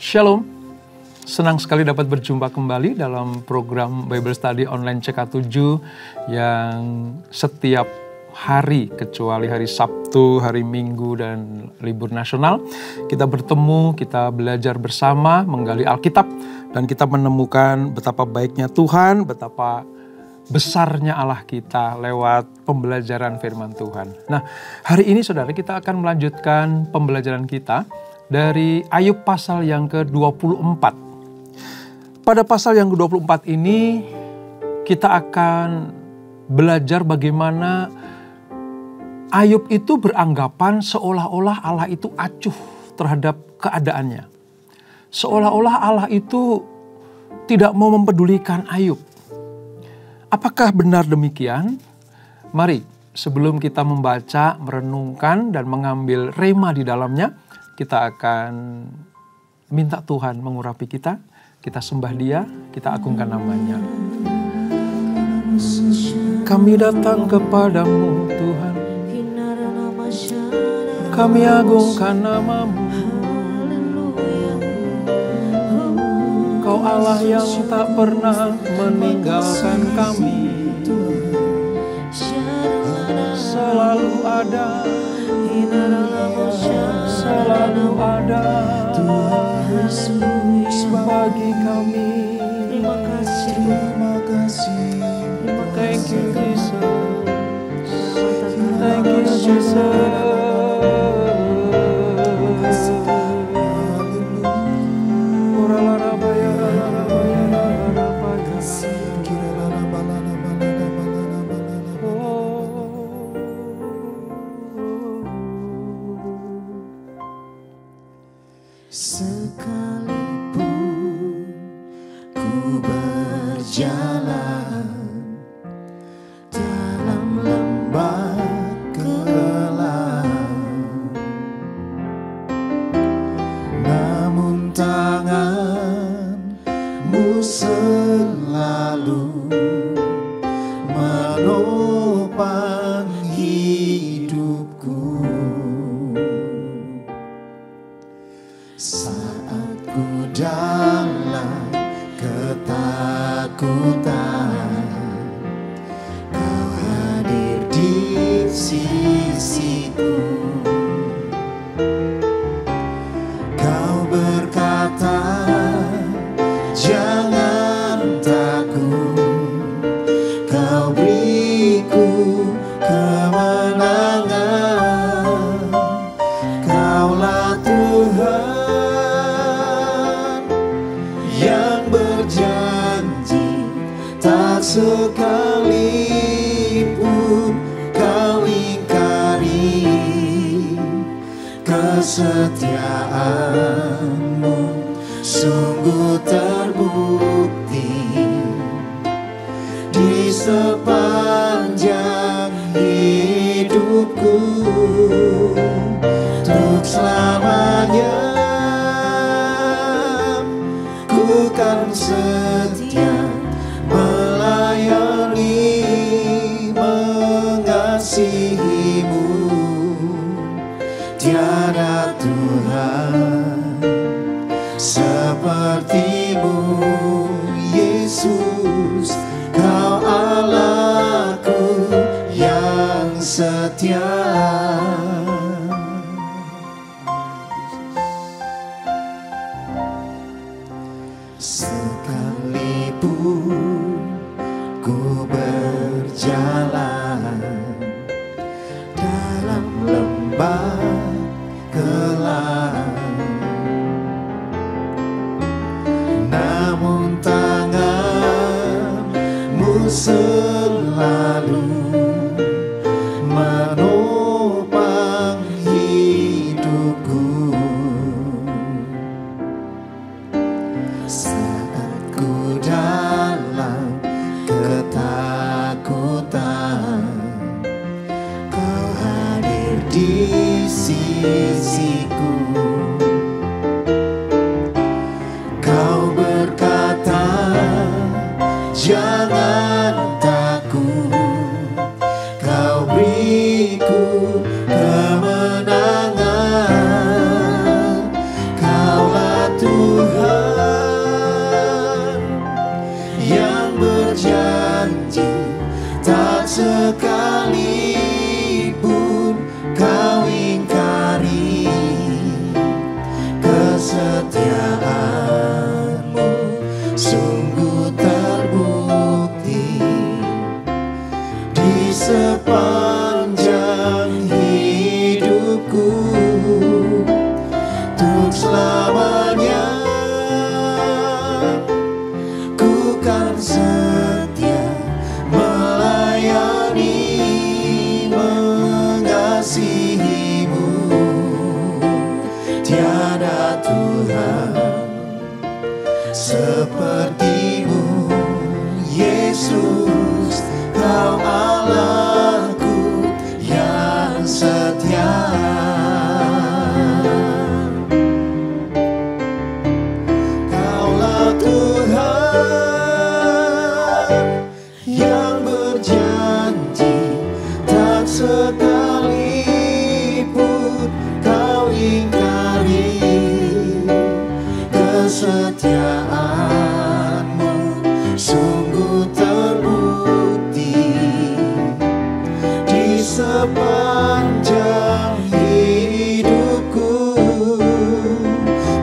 Shalom, senang sekali dapat berjumpa kembali dalam program Bible Study Online CK7 yang setiap hari kecuali hari Sabtu, hari Minggu, dan libur nasional kita bertemu, kita belajar bersama, menggali Alkitab, dan kita menemukan betapa baiknya Tuhan, betapa besarnya Allah kita lewat pembelajaran firman Tuhan. Nah, hari ini saudara kita akan melanjutkan pembelajaran kita dari Ayub pasal yang ke-24. Pada pasal yang ke-24 ini kita akan belajar bagaimana Ayub itu beranggapan seolah-olah Allah itu acuh terhadap keadaannya. Seolah-olah Allah itu tidak mau mempedulikan Ayub. Apakah benar demikian? Mari sebelum kita membaca, merenungkan, dan mengambil rema di dalamnya, kita akan minta Tuhan mengurapi kita. Kita sembah Dia, kita agungkan namanya. Kami datang kepadamu Tuhan, kami agungkan namamu. Kau Allah yang tak pernah meninggalkan kami, selalu ada, selalu ada bagi kami. Terima kasih, terima kasih. Thank you Jesus, thank you Jesus. Sekalipun kau ingkari kesetiaanmu, sungguh terbukti di sepanjang hidupku. Untuk selamanya ku kan setia melayani, mengasihimu. Tiada Tuhan sepertimu, Yesus. Kau Allahku yang setia. Sekalipun ku berjalan dalam lembah gelap, namun tanganmu selalu menopang hidupku. Saat ku untuk selamanya. Ku kan setia melayani, mengasihimu. Tiada Tuhan sepertimu, Yesus, Kau Allahku yang setia. Kaulah Tuhan yang berjanji, tak sekalipun Kau ingkari kesetiaanmu. Sungguh terbukti di sepanjang hidupku.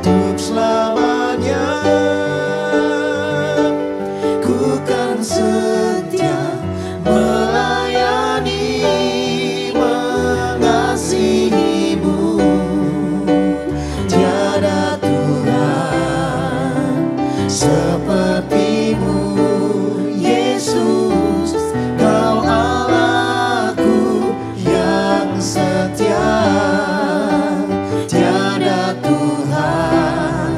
Untuk selamanya ku kan setia melayani, mengasihimu. Tiada Tuhan sepertimu, Yesus, Kau Allahku yang setia. Tiada Tuhan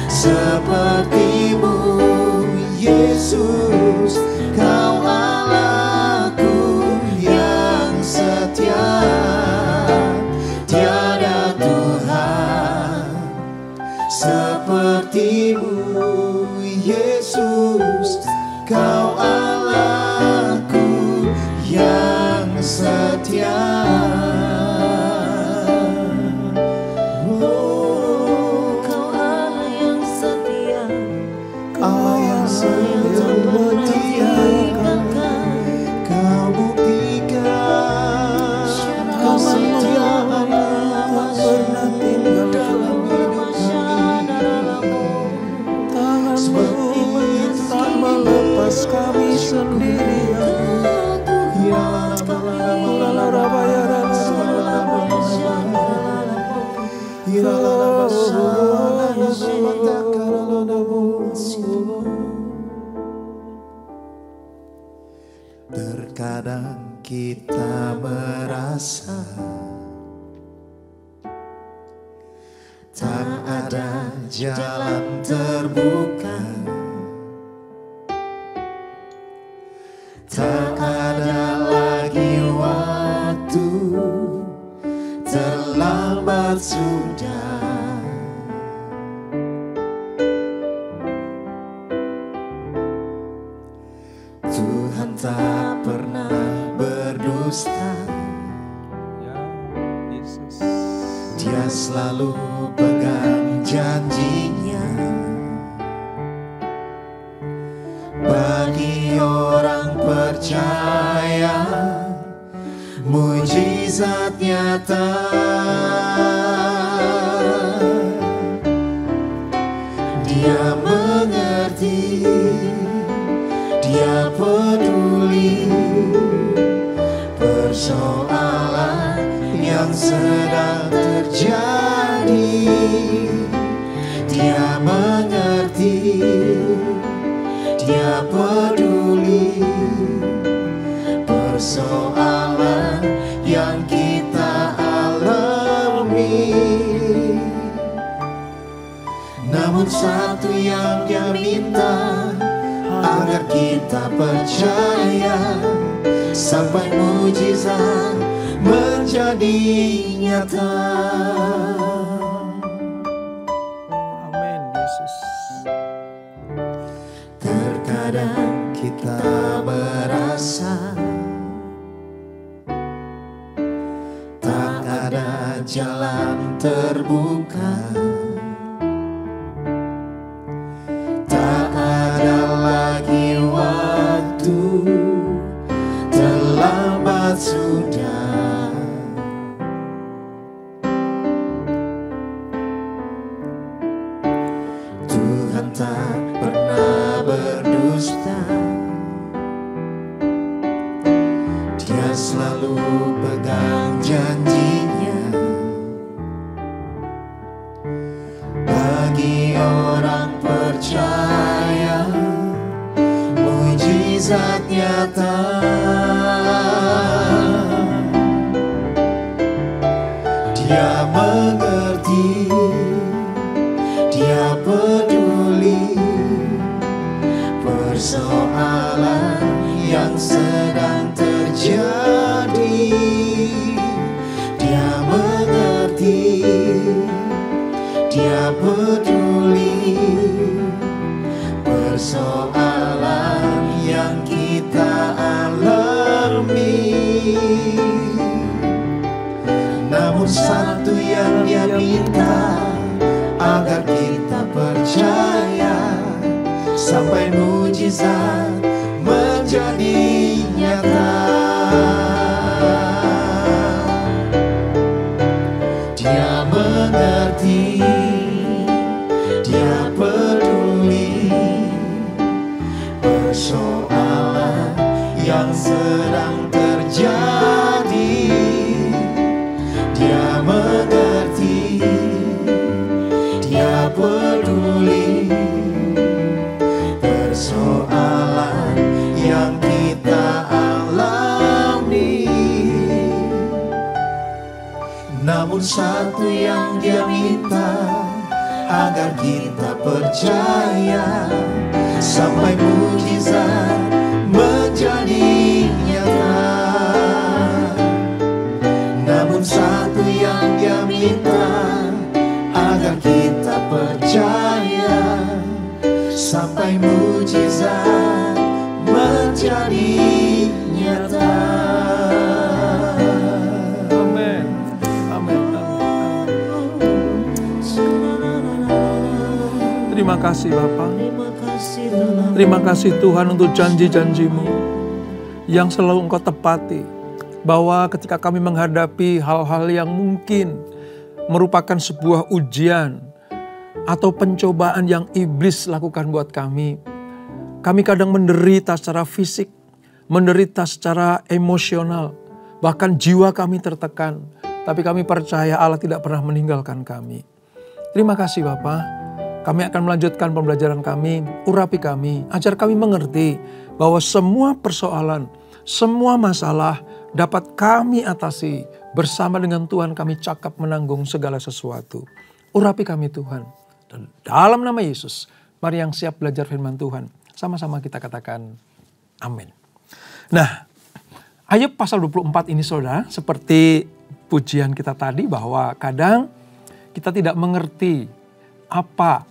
sepertimu, Yesus, Kau Allahku yang setia. Tiada Tuhan sepertimu, Yesus, Kau Allahku yang setia. Oh, Kau Allah yang setia, Allah yang setia buktikan, Kau buktikan kesetiaanmu tak pernah tinggal dalam hidup kami. Tanganmu tak melepas kami sendirian. Terkadang kita merasa tak ada jalan terbuka, tak ada lagi waktu, terlambat sudah. Tuhan tak pernah berdusta, Ya Yesus. Dia selalu pegang janjinya. Bagi orang percaya, mujizat nyata. Dia mengerti, Dia peduli persoalan yang sedang terjadi. Dia mengerti, Dia peduli persoalan yang kita alami. Namun satu yang Dia minta, agar kita percaya sampai mujizat menjadi nyata. Amin Yesus. Terkadang kita merasa tak ada jalan terbuka, tak ada lagi waktu, terlambat sudah. Tuhan tak pernah berdusta, Dia selalu pegang janjinya. bagi orang percaya, mujizat nyata. Dia mengerti, dia peduli persoalan yang sedang terjadi. Dia mengerti, dia peduli persoalan yang kita alami. Namun satu yang dia minta, agar kita percaya sampai mujizat menjadi nyata. Dia mengerti, dia peduli persoalan yang sedang terjadi. Dia mengerti, dia peduli persoalan yang kita alami. Namun satu yang dia minta, agar kita percaya sampai mujizat menjadi nyata. Namun satu yang dia minta, agar kita percaya sampai mujizat menjadi nyata. Amin. Amin. Amin. Terima kasih Bapa. Terima kasih Tuhan untuk janji-janji-Mu yang selalu Engkau tepati. Bahwa ketika kami menghadapi hal-hal yang mungkin merupakan sebuah ujian atau pencobaan yang iblis lakukan buat kami kadang menderita secara fisik, menderita secara emosional, bahkan jiwa kami tertekan. Tapi kami percaya Allah tidak pernah meninggalkan kami. Terima kasih Bapa. Kami akan melanjutkan pembelajaran kami, urapi kami, ajar kami mengerti bahwa semua persoalan, semua masalah dapat kami atasi bersama dengan Tuhan. Kami cakap menanggung segala sesuatu. Urapi kami Tuhan. Dan dalam nama Yesus, mari yang siap belajar firman Tuhan, sama-sama kita katakan amin. Nah, Ayub pasal 24 ini saudara, seperti pujian kita tadi bahwa kadang kita tidak mengerti apa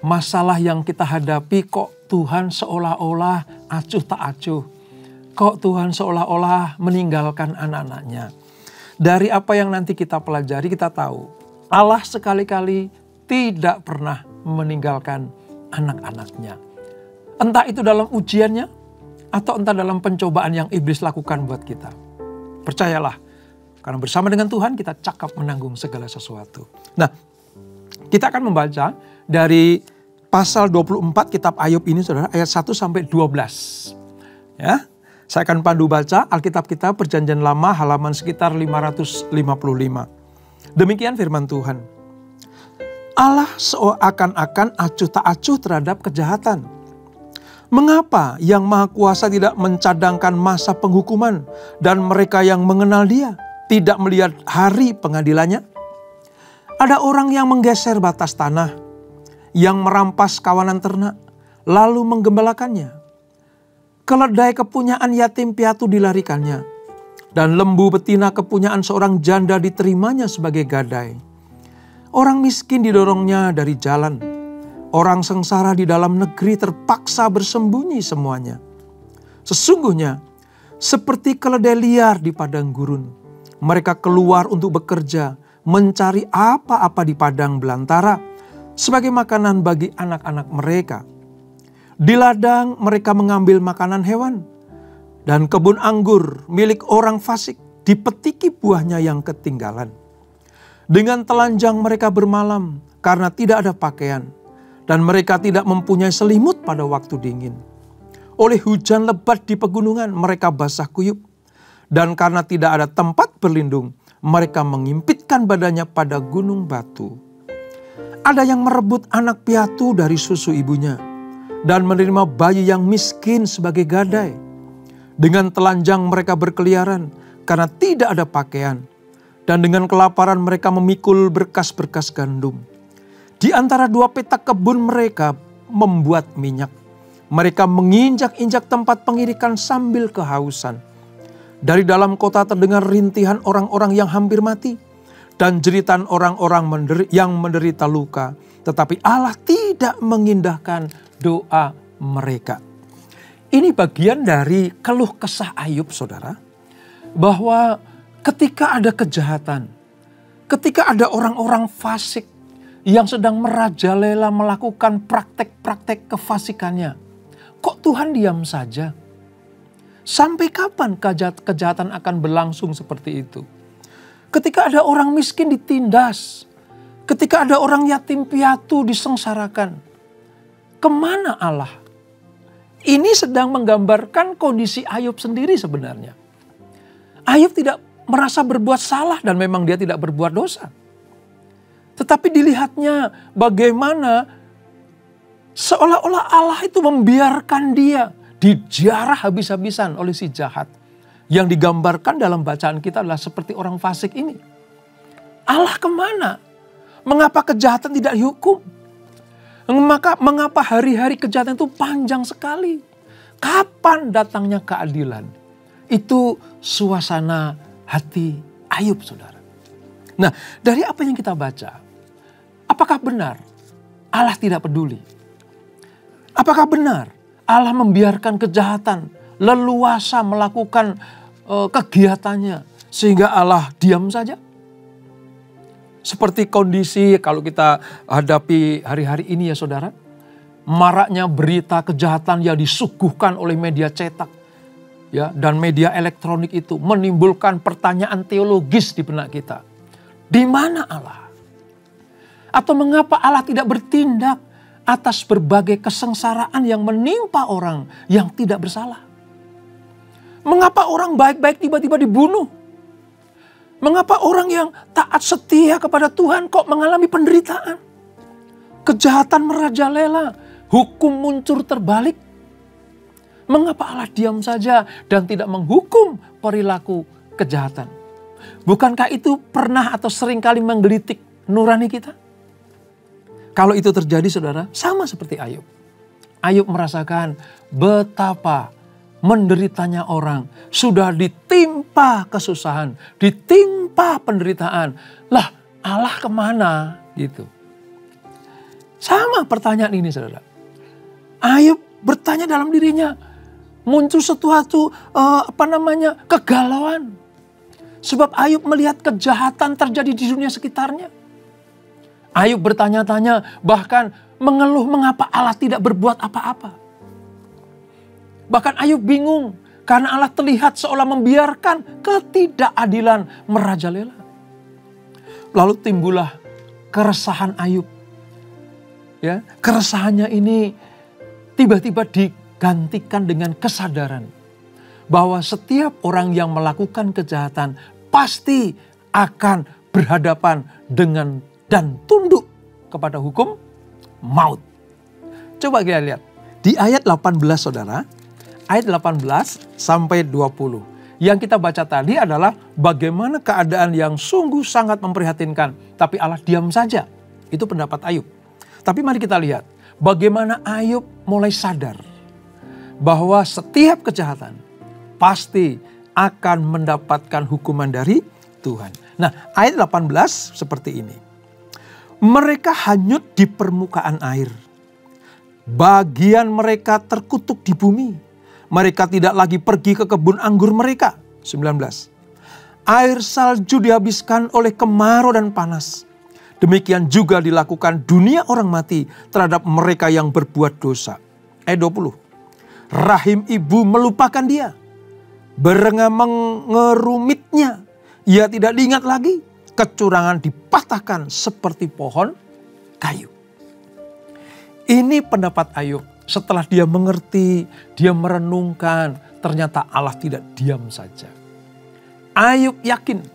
masalah yang kita hadapi, kok Tuhan seolah-olah acuh tak acuh. Kok Tuhan seolah-olah meninggalkan anak-anaknya. Dari apa yang nanti kita pelajari, kita tahu Allah sekali-kali tidak pernah meninggalkan anak-anaknya. Entah itu dalam ujiannya, atau entah dalam pencobaan yang iblis lakukan buat kita. Percayalah, karena bersama dengan Tuhan kita cakap menanggung segala sesuatu. Nah, kita akan membaca dari pasal 24 kitab Ayub ini saudara, ayat 1 sampai 12. Ya. Saya akan pandu baca Alkitab kita Perjanjian Lama halaman sekitar 555. Demikian firman Tuhan. Allah seakan-akan acuh tak acuh terhadap kejahatan. Mengapa yang Maha Kuasa tidak mencadangkan masa penghukuman dan mereka yang mengenal Dia tidak melihat hari pengadilannya? Ada orang yang menggeser batas tanah, yang merampas kawanan ternak, lalu menggembalakannya. Keledai kepunyaan yatim piatu dilarikannya, dan lembu betina kepunyaan seorang janda diterimanya sebagai gadai. Orang miskin didorongnya dari jalan, orang sengsara di dalam negeri terpaksa bersembunyi semuanya. Sesungguhnya seperti keledai liar di padang gurun, mereka keluar untuk bekerja, mencari apa-apa di padang belantara sebagai makanan bagi anak-anak mereka. Di ladang mereka mengambil makanan hewan, dan kebun anggur milik orang fasik dipetiki buahnya yang ketinggalan. Dengan telanjang mereka bermalam karena tidak ada pakaian, dan mereka tidak mempunyai selimut pada waktu dingin. Oleh hujan lebat di pegunungan mereka basah kuyup, dan karena tidak ada tempat berlindung mereka mengimpitkan badannya pada gunung batu. Ada yang merebut anak piatu dari susu ibunya dan menerima bayi yang miskin sebagai gadai. Dengan telanjang mereka berkeliaran karena tidak ada pakaian. Dan dengan kelaparan mereka memikul berkas-berkas gandum. Di antara dua petak kebun mereka membuat minyak. Mereka menginjak-injak tempat pengirikan sambil kehausan. Dari dalam kota terdengar rintihan orang-orang yang hampir mati. Dan jeritan orang-orang yang menderita luka. Tetapi Allah tidak mengindahkan doa mereka. Ini bagian dari keluh kesah Ayub, saudara. Bahwa ketika ada kejahatan, ketika ada orang-orang fasik yang sedang merajalela melakukan praktek-praktek kefasikannya, kok Tuhan diam saja? Sampai kapan kejahatan akan berlangsung seperti itu? Ketika ada orang miskin ditindas, ketika ada orang yatim piatu disengsarakan, kemana Allah? Ini sedang menggambarkan kondisi Ayub sendiri sebenarnya. Ayub tidak merasa berbuat salah dan memang dia tidak berbuat dosa. Tetapi dilihatnya bagaimana seolah-olah Allah itu membiarkan dia dijarah habis-habisan oleh si jahat. Yang digambarkan dalam bacaan kita adalah seperti orang fasik ini. Allah kemana? Mengapa kejahatan tidak dihukum? Mengapa hari-hari kejahatan itu panjang sekali? Kapan datangnya keadilan? Itu suasana hati Ayub, saudara. Nah, dari apa yang kita baca, apakah benar Allah tidak peduli? Apakah benar Allah membiarkan kejahatan leluasa melakukan kegiatannya sehingga Allah diam saja? Seperti kondisi kalau kita hadapi hari-hari ini ya saudara. Maraknya berita kejahatan yang disuguhkan oleh media cetak. Ya, dan media elektronik itu menimbulkan pertanyaan teologis di benak kita. Di mana Allah? Atau mengapa Allah tidak bertindak atas berbagai kesengsaraan yang menimpa orang yang tidak bersalah? Mengapa orang baik-baik tiba-tiba dibunuh? Mengapa orang yang taat setia kepada Tuhan kok mengalami penderitaan? Kejahatan merajalela, hukum muncul terbalik. Mengapa Allah diam saja dan tidak menghukum perilaku kejahatan? Bukankah itu pernah atau seringkali menggelitik nurani kita? Kalau itu terjadi saudara, sama seperti Ayub. Ayub merasakan betapa menderitanya orang. Sudah ditimpa kesusahan, ditimpa penderitaan. Lah Allah kemana? Gitu. Sama pertanyaan ini saudara. Ayub bertanya dalam dirinya. Muncul sesuatu kegalauan. Sebab Ayub melihat kejahatan terjadi di dunia sekitarnya. Ayub bertanya-tanya, bahkan mengeluh mengapa Allah tidak berbuat apa-apa. Bahkan Ayub bingung karena Allah terlihat seolah membiarkan ketidakadilan merajalela. Lalu timbullah keresahan Ayub. Ya, keresahannya ini tiba-tiba digantikan dengan kesadaran bahwa setiap orang yang melakukan kejahatan pasti akan berhadapan dengan dan tunduk kepada hukum maut. Coba kita lihat di ayat 18 saudara, ayat 18 sampai 20. Yang kita baca tadi adalah bagaimana keadaan yang sungguh sangat memprihatinkan, tapi Allah diam saja. Itu pendapat Ayub. Tapi mari kita lihat bagaimana Ayub mulai sadar bahwa setiap kejahatan pasti akan mendapatkan hukuman dari Tuhan. Nah, ayat 18 seperti ini. Mereka hanyut di permukaan air. Bagian mereka terkutuk di bumi. Mereka tidak lagi pergi ke kebun anggur mereka. 19. Air salju dihabiskan oleh kemarau dan panas. Demikian juga dilakukan dunia orang mati terhadap mereka yang berbuat dosa. Ayat 20. Rahim ibu melupakan dia. Berengah mengerumitnya. Ia tidak diingat lagi. Kecurangan dipatahkan seperti pohon kayu. Ini pendapat Ayub. Setelah dia mengerti, dia merenungkan, ternyata Allah tidak diam saja. Ayub yakin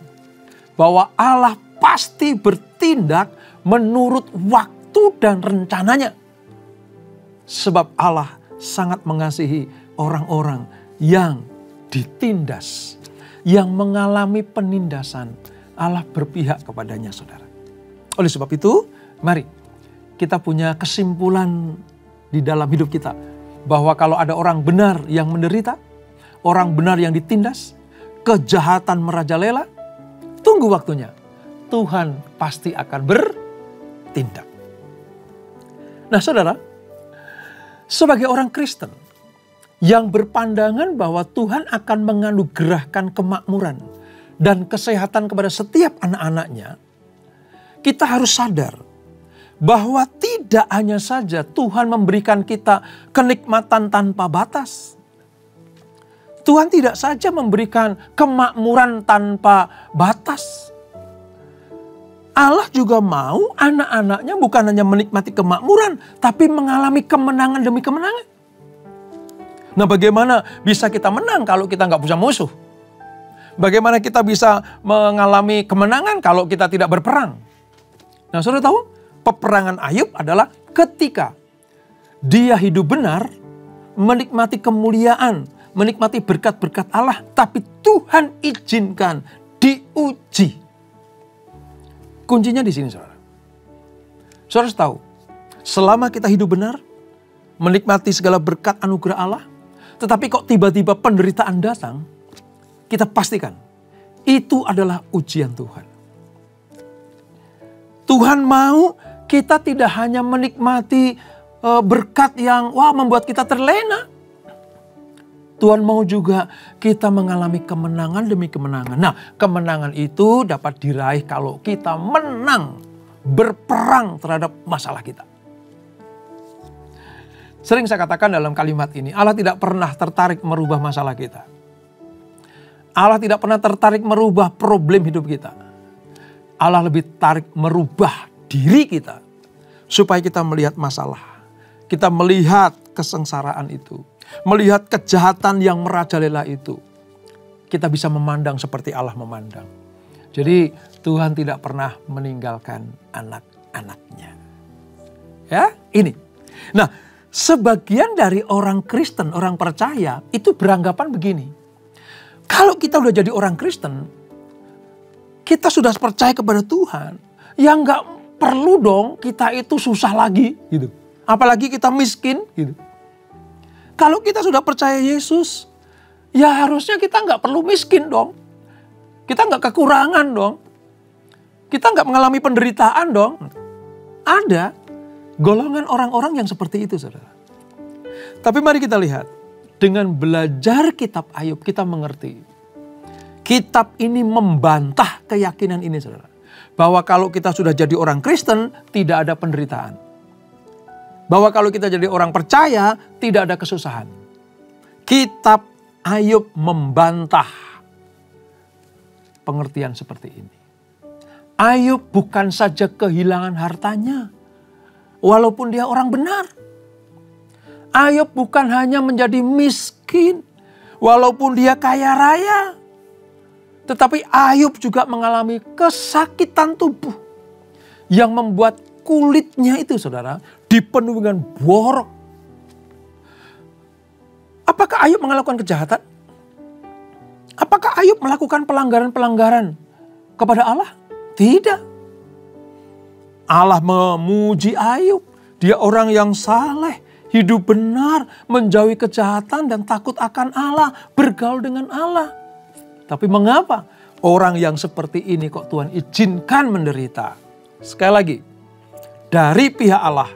bahwa Allah pasti bertindak menurut waktu dan rencananya. Sebab Allah sangat mengasihi orang-orang yang ditindas, yang mengalami penindasan. Allah berpihak kepadanya, saudara. Oleh sebab itu, mari kita punya kesimpulan di dalam hidup kita. Bahwa kalau ada orang benar yang menderita, orang benar yang ditindas, kejahatan merajalela, tunggu waktunya. Tuhan pasti akan bertindak. Nah, saudara, sebagai orang Kristen yang berpandangan bahwa Tuhan akan menganugerahkan kemakmuran dan kesehatan kepada setiap anak-anaknya, kita harus sadar bahwa tidak hanya saja Tuhan memberikan kita kenikmatan tanpa batas. Tuhan tidak saja memberikan kemakmuran tanpa batas. Allah juga mau anak-anaknya bukan hanya menikmati kemakmuran, tapi mengalami kemenangan demi kemenangan. Nah, bagaimana bisa kita menang kalau kita nggak punya musuh? Bagaimana kita bisa mengalami kemenangan kalau kita tidak berperang? Nah, saudara tahu, peperangan Ayub adalah ketika dia hidup benar, menikmati kemuliaan, menikmati berkat-berkat Allah, tapi Tuhan izinkan diuji. Kuncinya di sini, saudara. Saudara harus tahu, selama kita hidup benar, menikmati segala berkat anugerah Allah, tetapi kok tiba-tiba penderitaan datang, kita pastikan itu adalah ujian Tuhan. Tuhan mau kita tidak hanya menikmati berkat yang membuat kita terlena. Tuhan mau juga kita mengalami kemenangan demi kemenangan. Nah, kemenangan itu dapat diraih kalau kita menang berperang terhadap masalah kita. Sering saya katakan dalam kalimat ini, Allah tidak pernah tertarik merubah masalah kita. Allah tidak pernah tertarik merubah problem hidup kita. Allah lebih tarik merubah diri kita supaya kita melihat masalah. Kita melihat kesengsaraan itu. Melihat kejahatan yang merajalela itu. Kita bisa memandang seperti Allah memandang. Jadi Tuhan tidak pernah meninggalkan anak-anaknya. Ya, ini. Nah, sebagian dari orang Kristen, orang percaya itu beranggapan begini. Kalau kita udah jadi orang Kristen, kita sudah percaya kepada Tuhan, ya nggak perlu dong kita itu susah lagi gitu. Apalagi kita miskin gitu. Kalau kita sudah percaya Yesus, ya harusnya kita nggak perlu miskin dong. Kita nggak kekurangan dong. Kita nggak mengalami penderitaan dong. Ada golongan orang-orang yang seperti itu, saudara. Tapi mari kita lihat. Dengan belajar kitab Ayub, kita mengerti. Kitab ini membantah keyakinan ini, saudara. Bahwa kalau kita sudah jadi orang Kristen, tidak ada penderitaan. Bahwa kalau kita jadi orang percaya, tidak ada kesusahan. Kitab Ayub membantah pengertian seperti ini. Ayub bukan saja kehilangan hartanya, walaupun dia orang benar. Ayub bukan hanya menjadi miskin, walaupun dia kaya raya. Tetapi Ayub juga mengalami kesakitan tubuh yang membuat kulitnya itu, saudara, dipenuhi dengan borok. Apakah Ayub melakukan kejahatan? Apakah Ayub melakukan pelanggaran-pelanggaran kepada Allah? Tidak. Allah memuji Ayub. Dia orang yang saleh, hidup benar, menjauhi kejahatan dan takut akan Allah, bergaul dengan Allah. Tapi mengapa orang yang seperti ini kok Tuhan izinkan menderita? Sekali lagi, dari pihak Allah,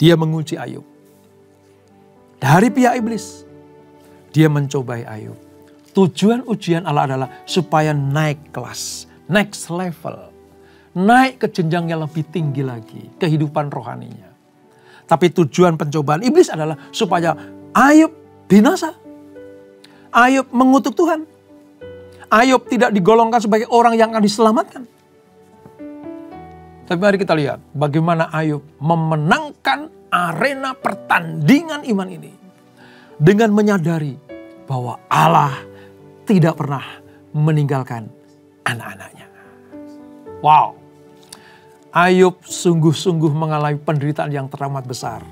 dia menguji Ayub. Dari pihak iblis, dia mencobai Ayub. Tujuan ujian Allah adalah supaya naik kelas, next level. Naik ke jenjang yang lebih tinggi lagi, kehidupan rohaninya. Tapi tujuan pencobaan iblis adalah supaya Ayub binasa. Ayub mengutuk Tuhan. Ayub tidak digolongkan sebagai orang yang akan diselamatkan. Tapi mari kita lihat bagaimana Ayub memenangkan arena pertandingan iman ini. Dengan menyadari bahwa Allah tidak pernah meninggalkan anak-anaknya. Wow. Ayub sungguh-sungguh mengalami penderitaan yang teramat besar.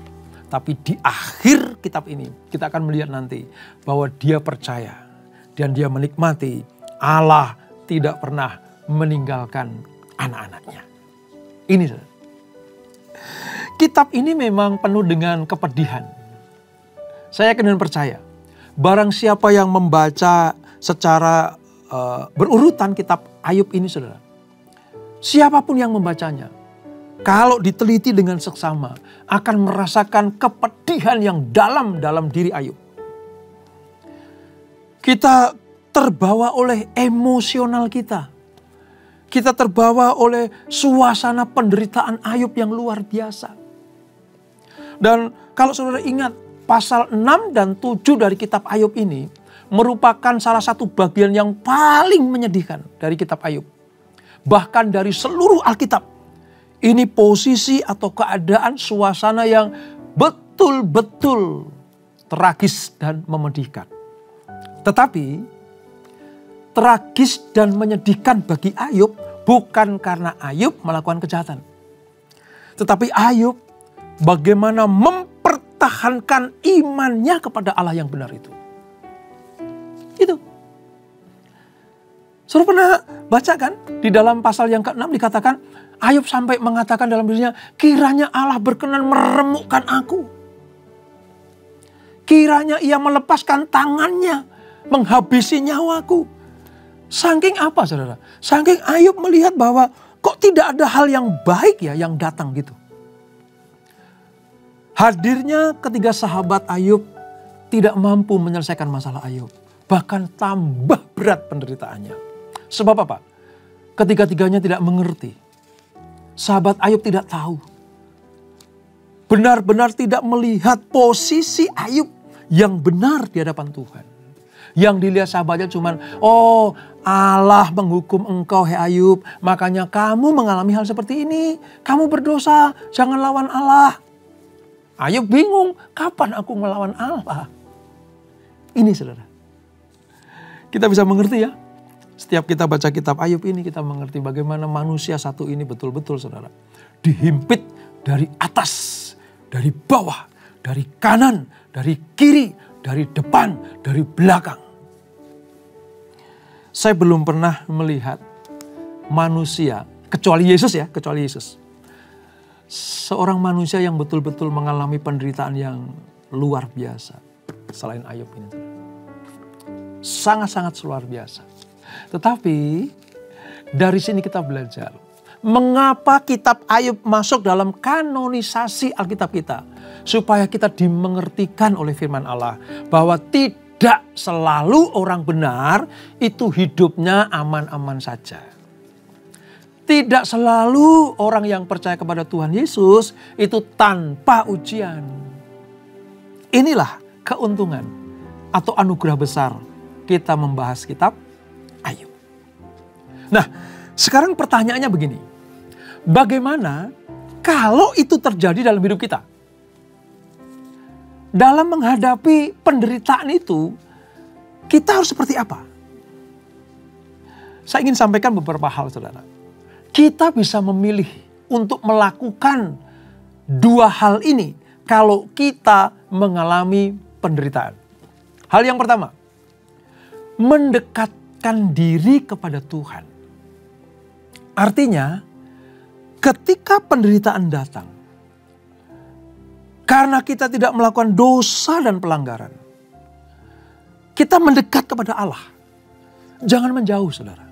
Tapi di akhir kitab ini kita akan melihat nanti bahwa dia percaya dan dia menikmati Allah tidak pernah meninggalkan anak-anaknya. Ini saudara. Kitab ini memang penuh dengan kepedihan. Saya yakin dan percaya, barang siapa yang membaca secara berurutan kitab Ayub ini saudara, siapapun yang membacanya, kalau diteliti dengan seksama, akan merasakan kepedihan yang dalam diri Ayub. Kita terbawa oleh emosional kita. Kita terbawa oleh suasana penderitaan Ayub yang luar biasa. Dan kalau saudara ingat, pasal 6 dan 7 dari kitab Ayub ini merupakan salah satu bagian yang paling menyedihkan dari kitab Ayub. Bahkan dari seluruh Alkitab, ini posisi atau keadaan suasana yang betul-betul tragis dan memedihkan. Tetapi tragis dan menyedihkan bagi Ayub bukan karena Ayub melakukan kejahatan. Tetapi Ayub bagaimana mempertahankan imannya kepada Allah yang benar itu. Itu. Saudara pernah baca kan? Di dalam pasal yang ke-6 dikatakan Ayub sampai mengatakan dalam dirinya, kiranya Allah berkenan meremukkan aku. Kiranya ia melepaskan tangannya, menghabisi nyawaku. Saking apa saudara? Saking Ayub melihat bahwa kok tidak ada hal yang baik ya yang datang gitu. Hadirnya ketiga sahabat Ayub tidak mampu menyelesaikan masalah Ayub. Bahkan tambah berat penderitaannya. Sebab apa? Ketiga-tiganya tidak mengerti. Sahabat Ayub tidak tahu. Benar-benar tidak melihat posisi Ayub yang benar di hadapan Tuhan. Yang dilihat sahabatnya cuman, oh Allah menghukum engkau hai Ayub. Makanya kamu mengalami hal seperti ini. Kamu berdosa, jangan lawan Allah. Ayub bingung, kapan aku melawan Allah? Ini saudara. Kita bisa mengerti ya. Setiap kita baca kitab Ayub ini kita mengerti bagaimana manusia satu ini betul-betul saudara. Dihimpit dari atas, dari bawah, dari kanan, dari kiri, dari depan, dari belakang. Saya belum pernah melihat manusia, kecuali Yesus ya, kecuali Yesus. Seorang manusia yang betul-betul mengalami penderitaan yang luar biasa. Selain Ayub ini. Sangat-sangat luar biasa. Tetapi dari sini kita belajar. Mengapa kitab Ayub masuk dalam kanonisasi Alkitab kita. Supaya kita dimengertikan oleh firman Allah. Bahwa tidak selalu orang benar itu hidupnya aman-aman saja. Tidak selalu orang yang percaya kepada Tuhan Yesus itu tanpa ujian. Inilah keuntungan atau anugerah besar kita membahas kitab Ayub. Nah, sekarang pertanyaannya begini. Bagaimana kalau itu terjadi dalam hidup kita? Dalam menghadapi penderitaan itu, kita harus seperti apa? Saya ingin sampaikan beberapa hal, saudara. Kita bisa memilih untuk melakukan dua hal ini kalau kita mengalami penderitaan. Hal yang pertama, mendekatkan diri kepada Tuhan. Artinya, ketika penderitaan datang, karena kita tidak melakukan dosa dan pelanggaran, kita mendekat kepada Allah. Jangan menjauh, saudara.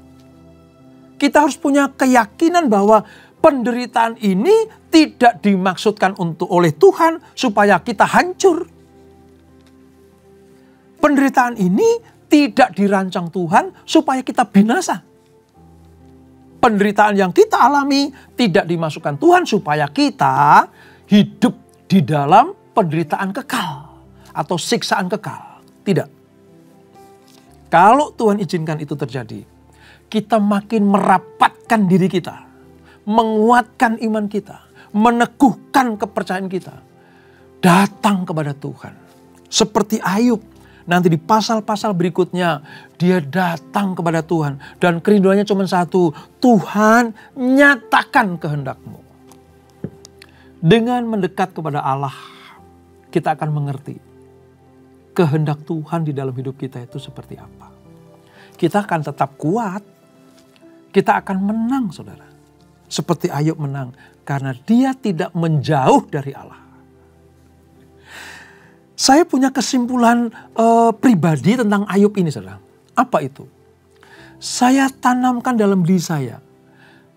Kita harus punya keyakinan bahwa penderitaan ini tidak dimaksudkan oleh Tuhan supaya kita hancur. Penderitaan ini tidak dirancang Tuhan supaya kita binasa. Penderitaan yang kita alami tidak dimasukkan Tuhan supaya kita hidup di dalam penderitaan kekal atau siksaan kekal. Tidak. Kalau Tuhan izinkan itu terjadi, kita makin merapatkan diri kita, menguatkan iman kita, meneguhkan kepercayaan kita, datang kepada Tuhan. Seperti Ayub Nanti di pasal-pasal berikutnya dia datang kepada Tuhan. Dan kerinduannya cuma satu. Tuhan, nyatakan kehendak-Mu. Dengan mendekat kepada Allah, kita akan mengerti kehendak Tuhan di dalam hidup kita itu seperti apa. Kita akan tetap kuat. Kita akan menang, saudara. Seperti Ayub menang. Karena dia tidak menjauh dari Allah. Saya punya kesimpulan pribadi tentang Ayub ini, saudara. Apa itu? Saya tanamkan dalam diri saya.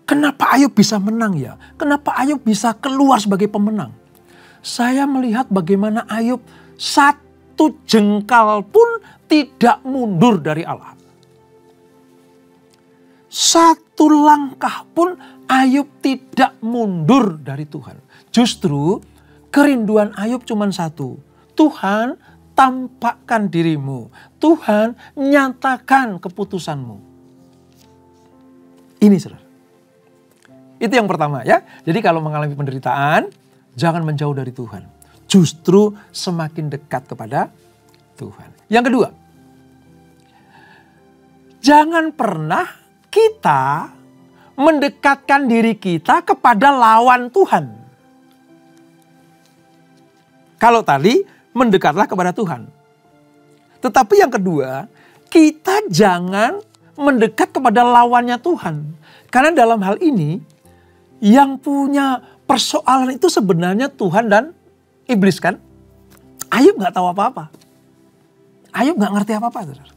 Kenapa Ayub bisa menang ya? Kenapa Ayub bisa keluar sebagai pemenang? Saya melihat bagaimana Ayub satu jengkal pun tidak mundur dari Allah. Satu langkah pun Ayub tidak mundur dari Tuhan. Justru kerinduan Ayub cuma satu. Tuhan, tampakkan dirimu. Tuhan, nyatakan keputusanmu. Ini, saudara. Itu yang pertama ya. Jadi kalau mengalami penderitaan, jangan menjauh dari Tuhan. Justru semakin dekat kepada Tuhan. Yang kedua, jangan pernah kita mendekatkan diri kita kepada lawan Tuhan. Kalau tadi mendekatlah kepada Tuhan. Tetapi yang kedua, kita jangan mendekat kepada lawannya Tuhan. Karena dalam hal ini yang punya persoalan itu sebenarnya Tuhan dan iblis kan. Ayub gak tahu apa-apa. Ayub gak ngerti apa-apa. Saudara.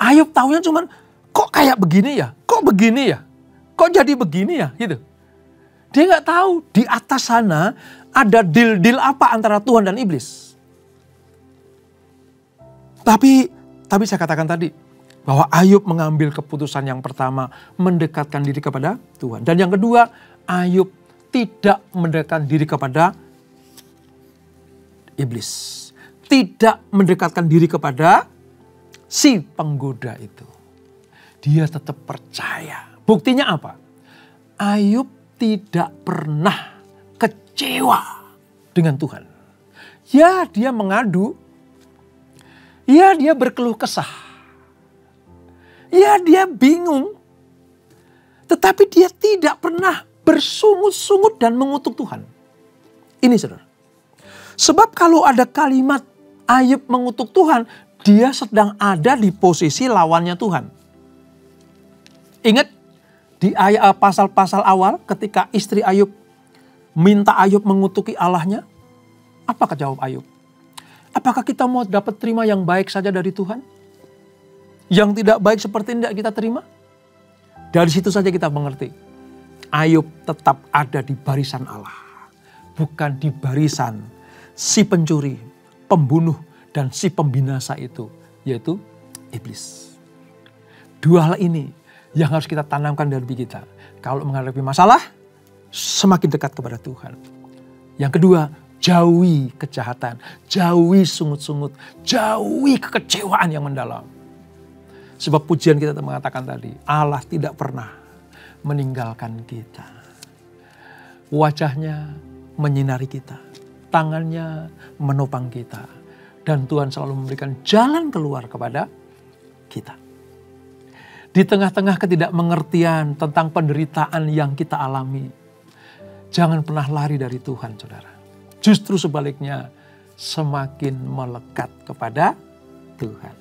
Ayub taunya cuman kok kayak begini ya? Kok begini ya? Kok jadi begini ya? Gitu. Dia gak tahu di atas sana ada deal-deal apa antara Tuhan dan iblis. Tapi saya katakan tadi bahwa Ayub mengambil keputusan yang pertama mendekatkan diri kepada Tuhan. Dan yang kedua, Ayub tidak mendekatkan diri kepada iblis. Tidak mendekatkan diri kepada si penggoda itu. Dia tetap percaya. Buktinya apa? Ayub tidak pernah kecewa dengan Tuhan. Ya, dia mengadu. Ya, dia berkeluh kesah. Ya, dia bingung. Tetapi dia tidak pernah bersungut-sungut dan mengutuk Tuhan. Ini, saudara. Sebab kalau ada kalimat Ayub mengutuk Tuhan, dia sedang ada di posisi lawannya Tuhan. Ingat di pasal-pasal awal ketika istri Ayub minta Ayub mengutuki Allahnya. Apakah jawab Ayub? Apakah kita mau dapat terima yang baik saja dari Tuhan? Yang tidak baik seperti tidak kita terima? Dari situ saja kita mengerti. Ayub tetap ada di barisan Allah. Bukan di barisan si pencuri, pembunuh, dan si pembinasa itu. Yaitu iblis. Dua hal ini yang harus kita tanamkan dalam diri kita. Kalau menghadapi masalah, semakin dekat kepada Tuhan. Yang kedua, jauhi kejahatan, jauhi sungut-sungut, jauhi kekecewaan yang mendalam. Sebab pujian kita mengatakan tadi, Allah tidak pernah meninggalkan kita. Wajahnya menyinari kita, tangannya menopang kita. Dan Tuhan selalu memberikan jalan keluar kepada kita. Di tengah-tengah ketidakmengertian tentang penderitaan yang kita alami, jangan pernah lari dari Tuhan, saudara. Justru sebaliknya, semakin melekat kepada Tuhan.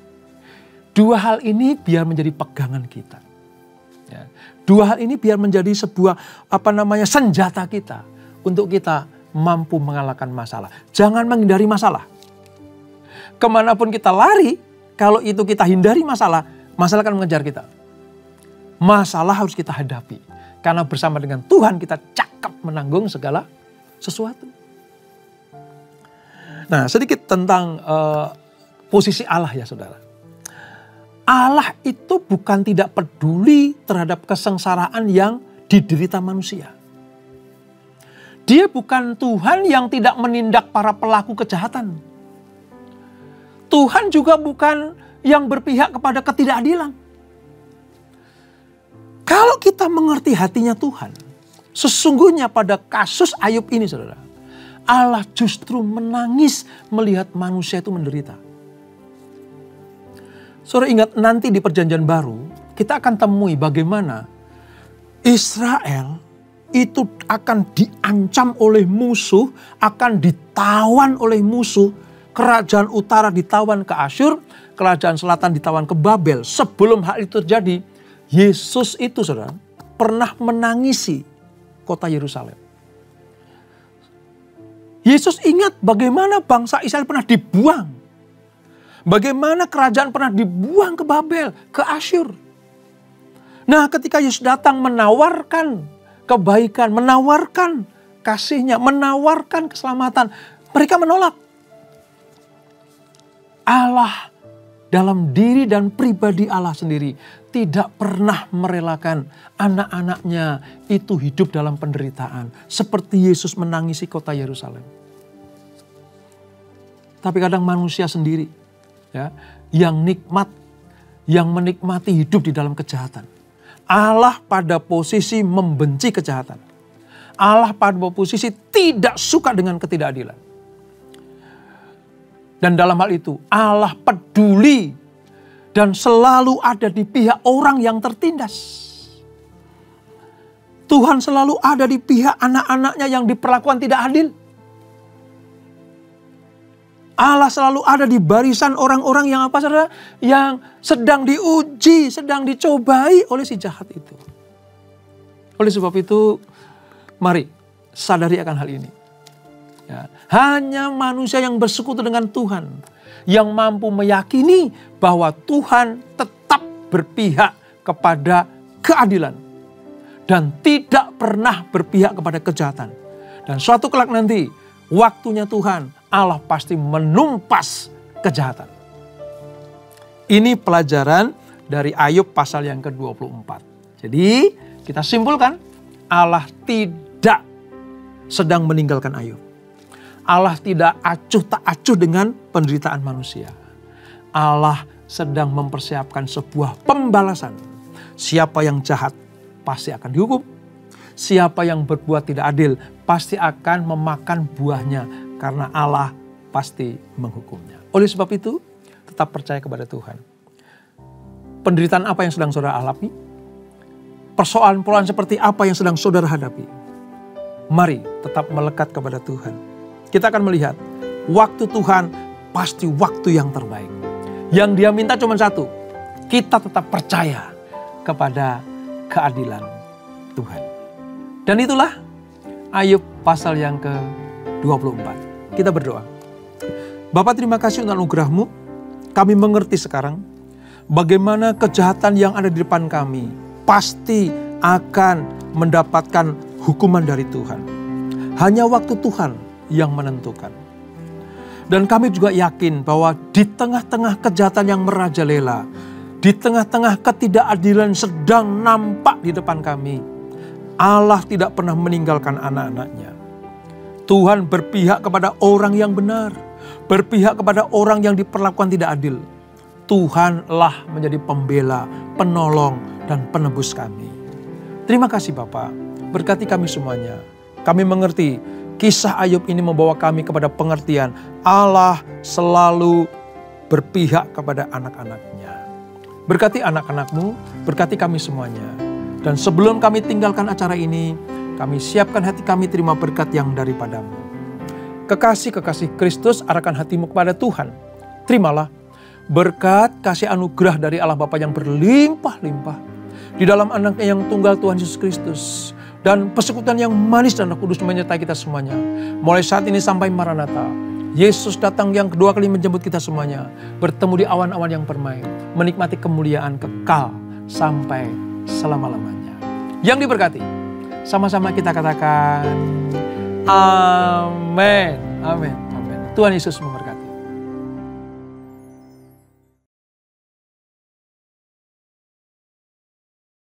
Dua hal ini biar menjadi pegangan kita. Ya. Dua hal ini biar menjadi sebuah senjata kita untuk kita mampu mengalahkan masalah. Jangan menghindari masalah. Kemanapun kita lari, kalau itu kita hindari masalah, masalah akan mengejar kita. Masalah harus kita hadapi. Karena bersama dengan Tuhan kita cakap menanggung segala sesuatu. Nah, sedikit tentang posisi Allah ya saudara. Allah itu bukan tidak peduli terhadap kesengsaraan yang diderita manusia. Dia bukan Tuhan yang tidak menindak para pelaku kejahatan. Tuhan juga bukan yang berpihak kepada ketidakadilan. Kalau kita mengerti hatinya Tuhan, sesungguhnya pada kasus Ayub ini saudara, Allah justru menangis melihat manusia itu menderita. Saudara ingat nanti di perjanjian baru kita akan temui bagaimana Israel itu akan diancam oleh musuh, akan ditawan oleh musuh. Kerajaan utara ditawan ke Asyur, kerajaan selatan ditawan ke Babel. Sebelum hal itu terjadi, Yesus itu saudara pernah menangisi kota Yerusalem. Yesus ingat bagaimana bangsa Israel pernah dibuang. Bagaimana kerajaan pernah dibuang ke Babel, ke Asyur. Nah ketika Yesus datang menawarkan kebaikan, menawarkan kasihnya, menawarkan keselamatan, mereka menolak. Allah dalam diri dan pribadi Allah sendiri tidak pernah merelakan anak-anaknya itu hidup dalam penderitaan. Seperti Yesus menangisi kota Yerusalem. Tapi kadang manusia sendiri ya, yang menikmati hidup di dalam kejahatan. Allah pada posisi membenci kejahatan. Allah pada posisi tidak suka dengan ketidakadilan. Dan dalam hal itu Allah peduli dan selalu ada di pihak orang yang tertindas. Tuhan selalu ada di pihak anak-anaknya yang diperlakukan tidak adil. Allah selalu ada di barisan orang-orang yang apa saudara? Yang sedang diuji, sedang dicobai oleh si jahat itu. Oleh sebab itu, mari sadari akan hal ini. Ya, hanya manusia yang bersekutu dengan Tuhan yang mampu meyakini bahwa Tuhan tetap berpihak kepada keadilan dan tidak pernah berpihak kepada kejahatan. Dan suatu kelak nanti, waktunya Tuhan, Allah pasti menumpas kejahatan. Ini pelajaran dari Ayub pasal yang ke-24. Jadi kita simpulkan, Allah tidak sedang meninggalkan Ayub. Allah tidak acuh tak acuh dengan penderitaan manusia. Allah sedang mempersiapkan sebuah pembalasan. Siapa yang jahat pasti akan dihukum. Siapa yang berbuat tidak adil pasti akan memakan buahnya. Karena Allah pasti menghukumnya. Oleh sebab itu tetap percaya kepada Tuhan. Penderitaan apa yang sedang saudara alami? Persoalan-persoalan seperti apa yang sedang saudara hadapi? Mari tetap melekat kepada Tuhan. Kita akan melihat waktu Tuhan pasti waktu yang terbaik. Yang Dia minta cuma satu. Kita tetap percaya kepada keadilan Tuhan. Dan itulah Ayub pasal yang ke-24. Kita berdoa. Bapa, terima kasih untuk anugerah-Mu. Kami mengerti sekarang bagaimana kejahatan yang ada di depan kami pasti akan mendapatkan hukuman dari Tuhan. Hanya waktu Tuhan yang menentukan. Dan kami juga yakin bahwa di tengah-tengah kejahatan yang merajalela, di tengah-tengah ketidakadilan sedang nampak di depan kami, Allah tidak pernah meninggalkan anak-anaknya. Tuhan berpihak kepada orang yang benar, berpihak kepada orang yang diperlakukan tidak adil. Tuhanlah menjadi pembela, penolong, dan penebus kami. Terima kasih Bapa, berkati kami semuanya. Kami mengerti kisah Ayub ini membawa kami kepada pengertian Allah selalu berpihak kepada anak-anaknya. Berkati anak-anak-Mu, berkati kami semuanya. Dan sebelum kami tinggalkan acara ini, kami siapkan hati kami terima berkat yang daripada-Mu. Kekasih-kekasih Kristus, arahkan hatimu kepada Tuhan. Terimalah berkat kasih anugerah dari Allah Bapa yang berlimpah-limpah di dalam anaknya yang tunggal Tuhan Yesus Kristus. Dan persekutuan yang manis dan Roh Kudus menyertai kita semuanya. Mulai saat ini sampai Maranatha. Yesus datang yang kedua kali menjemput kita semuanya. Bertemu di awan-awan yang permai. Menikmati kemuliaan kekal sampai selama-lamanya. Yang diberkati. Sama-sama kita katakan amin. Amin. Amin. Tuhan Yesus memberkati.